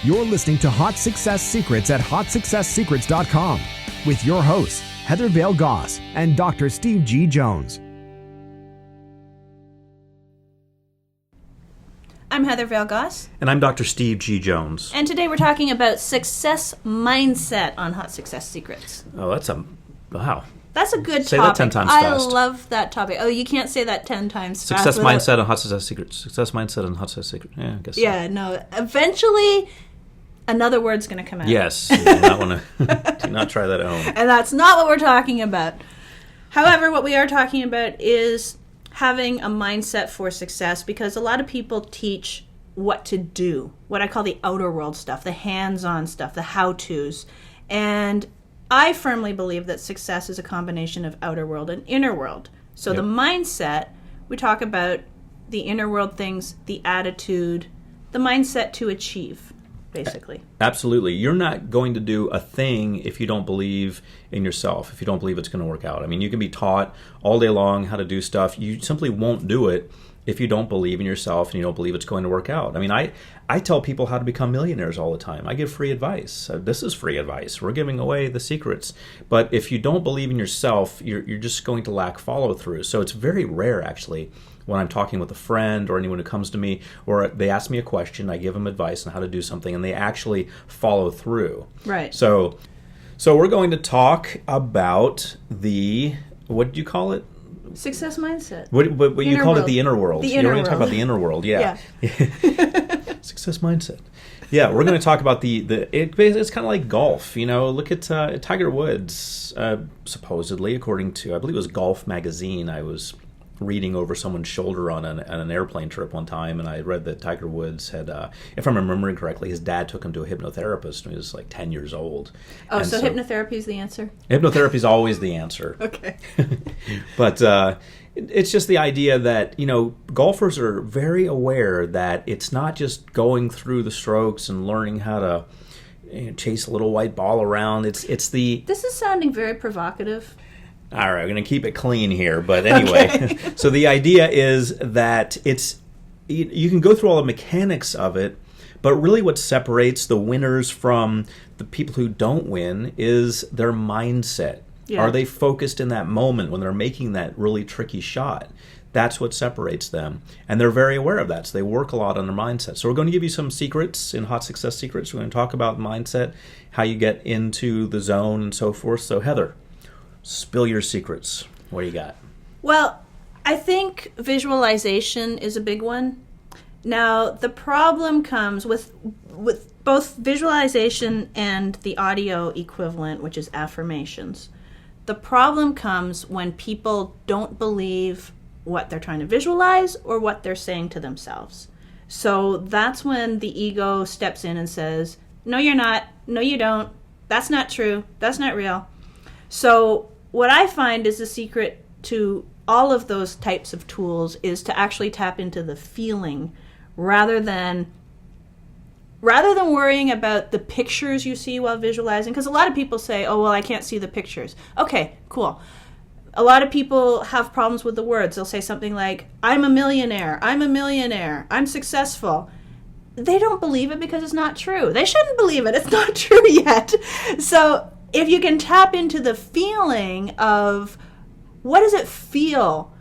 You're listening to Hot Success Secrets at HotSuccessSecrets.com with your hosts, Heather Vale Goss and Dr. Steve G. Jones. I'm Heather Vale Goss. And I'm Dr. Steve G. Jones. And today we're talking about success mindset on Hot Success Secrets. Oh, wow. That's a good say topic. Say that 10 times I fast. love that topic. Oh, you can't say that 10 times fast. Success mindset on Hot Success Secrets. Success mindset on Hot Success Secrets. Yeah, I guess so. Yeah, no. Eventually, another word's going to come out. Yes. You do not want to do not try that at home. And that's not what we're talking about. However, what we are talking about is having a mindset for success, because a lot of people teach what to do, what I call the outer world stuff, the hands-on stuff, the how-tos. And I firmly believe that success is a combination of outer world and inner world. So The mindset, we talk about the inner world things, the attitude, the mindset to achieve, basically. Absolutely. You're not going to do a thing if you don't believe in yourself, if you don't believe it's going to work out. I mean, you can be taught all day long how to do stuff. You simply won't do it if you don't believe in yourself and you don't believe it's going to work out. I mean, I tell people how to become millionaires all the time. I give free advice. This is free advice. We're giving away the secrets. But if you don't believe in yourself, you're just going to lack follow-through. So it's very rare, actually, when I'm talking with a friend or anyone who comes to me or they ask me a question, I give them advice on how to do something, and they actually follow through. Right. So we're going to talk about what did you call it? Success mindset. What you called it, the inner world. The inner We're going to talk about the inner world, yeah. Success mindset. Yeah, we're going to talk about it's kind of like golf. You know, look at Tiger Woods, supposedly, according to, I believe it was Golf Magazine. I was reading over someone's shoulder on an airplane trip one time, and I read that Tiger Woods had, if I'm remembering correctly, his dad took him to a hypnotherapist when he was like 10 years old. Oh, so hypnotherapy is the answer? Hypnotherapy is always the answer. Okay. But it's just the idea that, golfers are very aware that it's not just going through the strokes and learning how to chase a little white ball around. It's the... This is sounding very provocative. All right, we're going to keep it clean here, but anyway. Okay. So the idea is that you can go through all the mechanics of it, but really what separates the winners from the people who don't win is their mindset. Yeah. Are they focused in that moment when they're making that really tricky shot? That's what separates them. And they're very aware of that, so they work a lot on their mindset. So we're going to give you some secrets in Hot Success Secrets. We're going to talk about mindset, how you get into the zone and so forth. So Heather, spill your secrets. What do you got? Well, I think visualization is a big one. Now, the problem comes with both visualization and the audio equivalent, which is affirmations. The problem comes when people don't believe what they're trying to visualize or what they're saying to themselves. So that's when the ego steps in and says, no, you're not. No, you don't. That's not true. That's not real. So what I find is the secret to all of those types of tools is to actually tap into the feeling rather than worrying about the pictures you see while visualizing. Because a lot of people say, oh, well, I can't see the pictures. Okay, cool. A lot of people have problems with the words. They'll say something like, I'm a millionaire, I'm successful. They don't believe it because it's not true. They shouldn't believe it. It's not true yet. So if you can tap into the feeling of what does it feel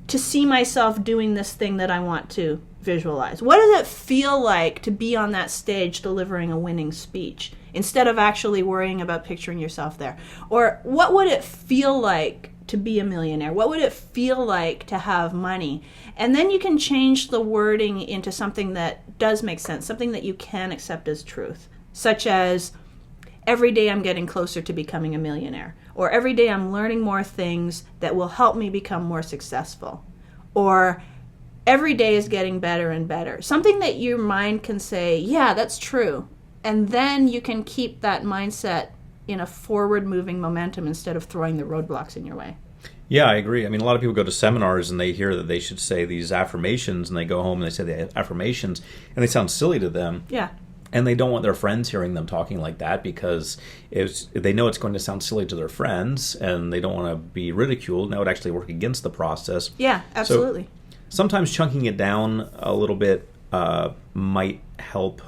to see myself doing this thing that I want to visualize? What does it feel like to be on that stage delivering a winning speech instead of actually worrying about picturing yourself there? Or what would it feel like to be a millionaire? What would it feel like to have money? And then you can change the wording into something that does make sense, something that you can accept as truth, such as, every day I'm getting closer to becoming a millionaire. Or every day I'm learning more things that will help me become more successful. Or every day is getting better and better. Something that your mind can say, yeah, that's true. And then you can keep that mindset in a forward-moving momentum instead of throwing the roadblocks in your way. Yeah, I agree. I mean, a lot of people go to seminars and they hear that they should say these affirmations, and they go home and they say the affirmations, and they sound silly to them. Yeah. And they don't want their friends hearing them talking like that because they know it's going to sound silly to their friends, and they don't want to be ridiculed, and that would actually work against the process. Yeah, absolutely. So sometimes chunking it down a little bit might help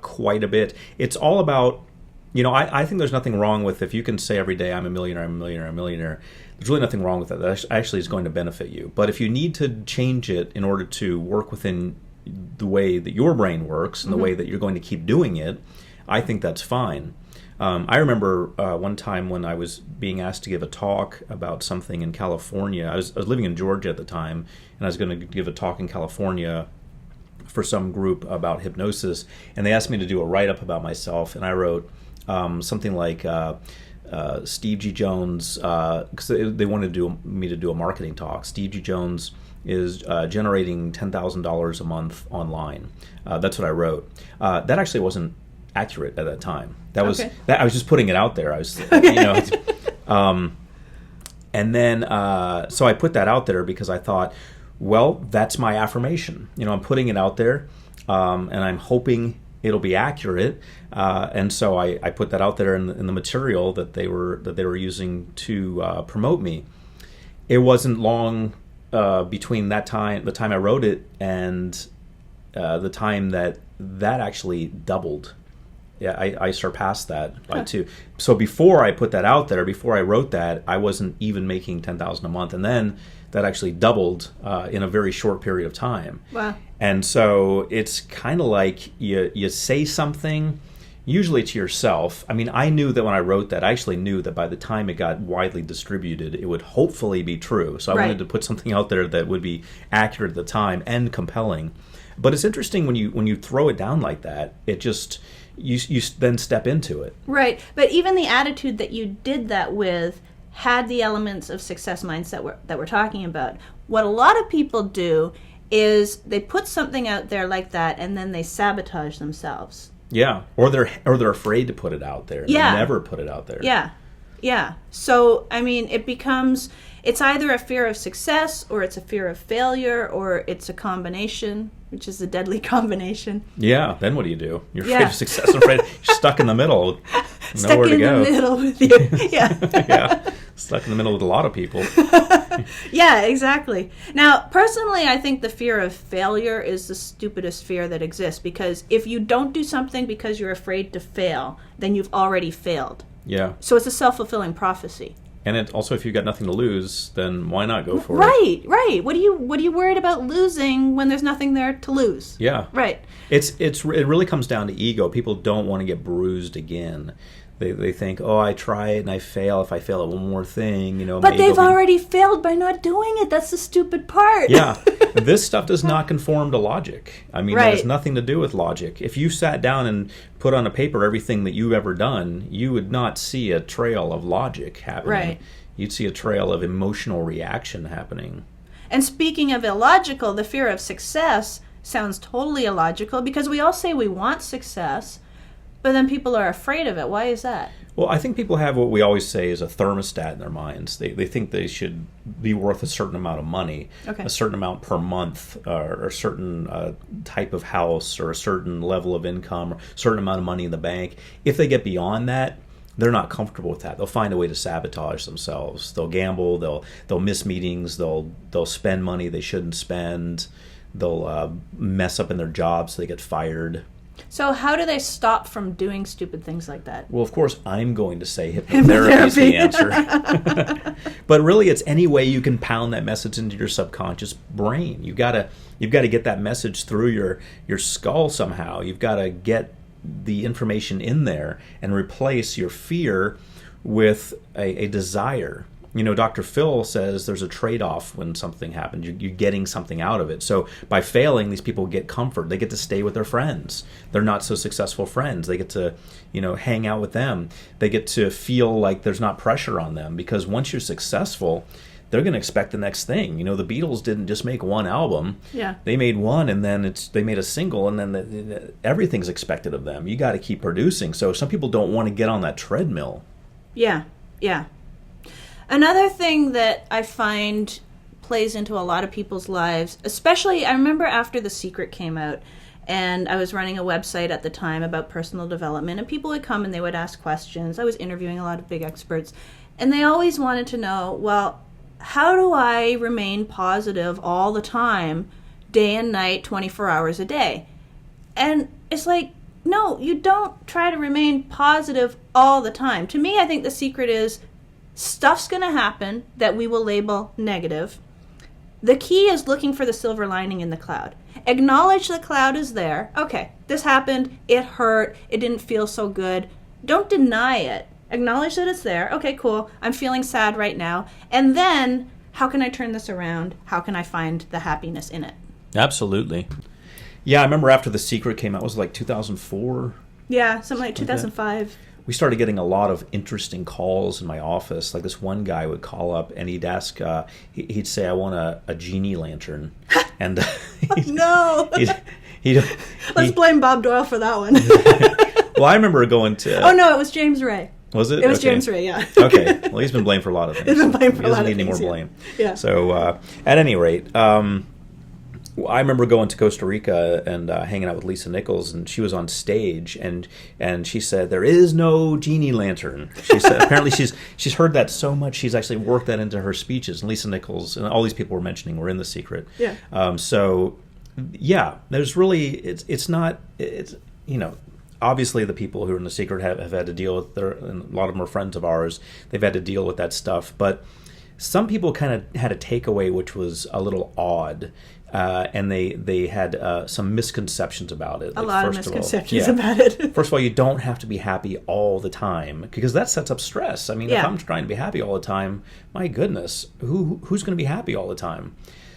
quite a bit. It's all about, I think there's nothing wrong with if you can say every day, I'm a millionaire, I'm a millionaire, I'm a millionaire. There's really nothing wrong with that. That actually is going to benefit you. But if you need to change it in order to work within the way that your brain works and the way that you're going to keep doing it, I think that's fine. I remember one time when I was being asked to give a talk about something in California. I was living in Georgia at the time, and I was going to give a talk in California for some group about hypnosis, and they asked me to do a write-up about myself, and I wrote something like Steve G. Jones, because they wanted me to do a marketing talk. Steve G. Jones is generating $10,000 a month online. That's what I wrote. That actually wasn't accurate at that time. That was I was just putting it out there. I was, and then so I put that out there because I thought, well, that's my affirmation. I'm putting it out there, and I'm hoping it'll be accurate. And so I put that out there in the material that they were using to promote me. It wasn't long between the time I wrote it, and the time that actually doubled. Yeah, I surpassed that by 2. So before I put that out there, before I wrote that, I wasn't even making $10,000 a month, and then that actually doubled in a very short period of time. Wow! And so it's kind of like you say something, usually to yourself. I mean, I knew that when I wrote that, I actually knew that by the time it got widely distributed, it would hopefully be true. So I wanted to put something out there that would be accurate at the time and compelling. But it's interesting when you throw it down like that, it just you then step into it. Right. But even the attitude that you did that with had the elements of success mindset that we're talking about. What a lot of people do is they put something out there like that, and then they sabotage themselves. Yeah, or they're afraid to put it out there. Yeah. They never put it out there. Yeah. So, I mean, it's either a fear of success, or it's a fear of failure, or it's a combination, which is a deadly combination. Yeah, then what do you do? You're afraid of success, afraid you're stuck in the middle. Nowhere to go. Stuck in the middle with you. Yeah. Yeah, stuck in the middle with a lot of people. Yeah, exactly. Now, personally, I think the fear of failure is the stupidest fear that exists, because if you don't do something because you're afraid to fail, then you've already failed. Yeah. So it's a self-fulfilling prophecy. And also, if you've got nothing to lose, then why not go for it? Right. What are you worried about losing when there's nothing there to lose? Yeah. Right. It really comes down to ego. People don't want to get bruised again. They think, oh, I try it and I fail. If I fail at one more thing, But they've already failed by not doing it. That's the stupid part. Yeah. This stuff does not conform to logic. I mean, It has nothing to do with logic. If you sat down and put on a paper everything that you've ever done, you would not see a trail of logic happening. Right. You'd see a trail of emotional reaction happening. And speaking of illogical, the fear of success sounds totally illogical, because we all say we want success, but then people are afraid of it. Why is that? Well, I think people have what we always say is a thermostat in their minds. They think they should be worth a certain amount of money, a certain amount per month, or a certain type of house, or a certain level of income, or a certain amount of money in the bank. If they get beyond that, they're not comfortable with that. They'll find a way to sabotage themselves. They'll gamble. They'll miss meetings. They'll spend money they shouldn't spend. They'll mess up in their jobs so they get fired. So how do they stop from doing stupid things like that? Well, of course, I'm going to say hypnotherapy is the answer. But really, it's any way you can pound that message into your subconscious brain. You've got to get that message through your skull somehow. You've got to get the information in there and replace your fear with a desire. Dr. Phil says there's a trade-off when something happens. You're getting something out of it. So by failing, these people get comfort. They get to stay with their friends. They're not so successful friends. They get to, hang out with them. They get to feel like there's not pressure on them, because once you're successful, they're going to expect the next thing. The Beatles didn't just make one album. Yeah. They made one, and then they made a single, and then everything's expected of them. You got to keep producing. So some people don't want to get on that treadmill. Yeah. Another thing that I find plays into a lot of people's lives, especially, I remember after The Secret came out, and I was running a website at the time about personal development, and people would come and they would ask questions. I was interviewing a lot of big experts, and they always wanted to know, well, how do I remain positive all the time, day and night, 24 hours a day? And it's like, no, you don't try to remain positive all the time. To me, I think the secret is stuff's going to happen that we will label negative. The key is looking for the silver lining in the cloud. Acknowledge the cloud is there. Okay, this happened. It hurt. It didn't feel so good. Don't deny it. Acknowledge that it's there. Okay, cool. I'm feeling sad right now. And then, how can I turn this around? How can I find the happiness in it? Absolutely. Yeah, I remember after The Secret came out, was it like 2004? Yeah, something like 2005. We started getting a lot of interesting calls in my office. Like this one guy would call up and he'd ask, he'd say, I want a Genie Lantern. And no! Let's blame Bob Doyle for that one. Well, I remember going to... Oh, no, it was James Ray. Was it? It was James Ray, yeah. Okay. Well, he's been blamed for a lot of things. He's been blamed for a lot of things. He doesn't need any more blame. Yeah. So, at any rate, I remember going to Costa Rica and hanging out with Lisa Nichols, and she was on stage, and she said, there is no Genie Lantern. She said, apparently she's heard that so much, she's actually worked that into her speeches, and Lisa Nichols and all these people were mentioning were in The Secret. Yeah. So, yeah, there's really, it's not, you know, obviously the people who are in The Secret have had to deal with and a lot of them are friends of ours. They've had to deal with that stuff. But some people kind of had a takeaway which was a little odd. And they had some misconceptions about it. A lot of misconceptions about it. First of all, you don't have to be happy all the time because that sets up stress. I mean, if I'm trying to be happy all the time, my goodness, who's going to be happy all the time?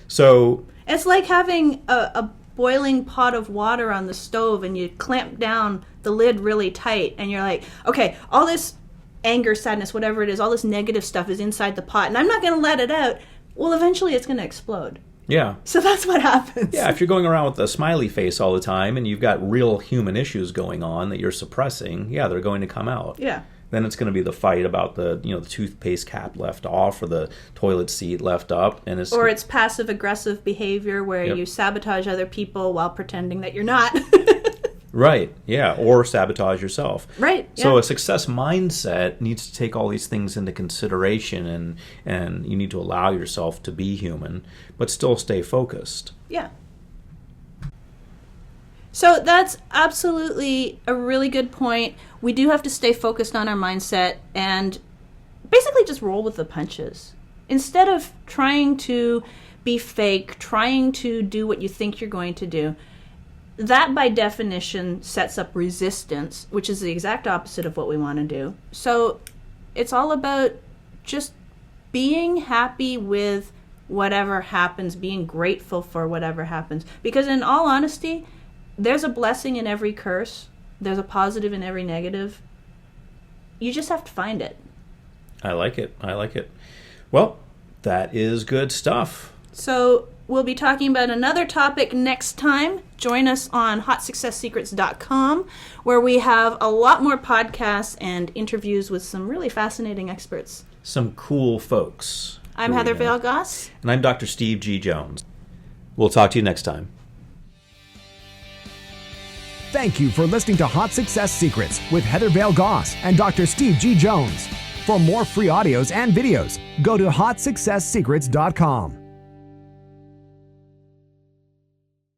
So it's like having a boiling pot of water on the stove and you clamp down the lid really tight and you're like, okay, all this anger, sadness, whatever it is, all this negative stuff is inside the pot and I'm not going to let it out. Well, eventually it's going to explode. Yeah. So that's what happens. Yeah, if you're going around with a smiley face all the time and you've got real human issues going on that you're suppressing, yeah, they're going to come out. Yeah. Then it's going to be the fight about the toothpaste cap left off or the toilet seat left up, and it's passive aggressive behavior where you sabotage other people while pretending that you're not. Right. Yeah. Or sabotage yourself. Right. Yeah. So a success mindset needs to take all these things into consideration, and you need to allow yourself to be human, but still stay focused. Yeah. So that's absolutely a really good point. We do have to stay focused on our mindset and basically just roll with the punches. Instead of trying to be fake, trying to do what you think you're going to do, that by definition sets up resistance, which is the exact opposite of what we want to do. So it's all about just being happy with whatever happens, being grateful for whatever happens. Because in all honesty, there's a blessing in every curse. There's a positive in every negative. You just have to find it. I like it. I like it. Well, that is good stuff. So we'll be talking about another topic next time. Join us on hotsuccesssecrets.com, where we have a lot more podcasts and interviews with some really fascinating experts. Some cool folks. I'm Heather Vale Goss. And I'm Dr. Steve G. Jones. We'll talk to you next time. Thank you for listening to Hot Success Secrets with Heather Vale Goss and Dr. Steve G. Jones. For more free audios and videos, go to hotsuccesssecrets.com.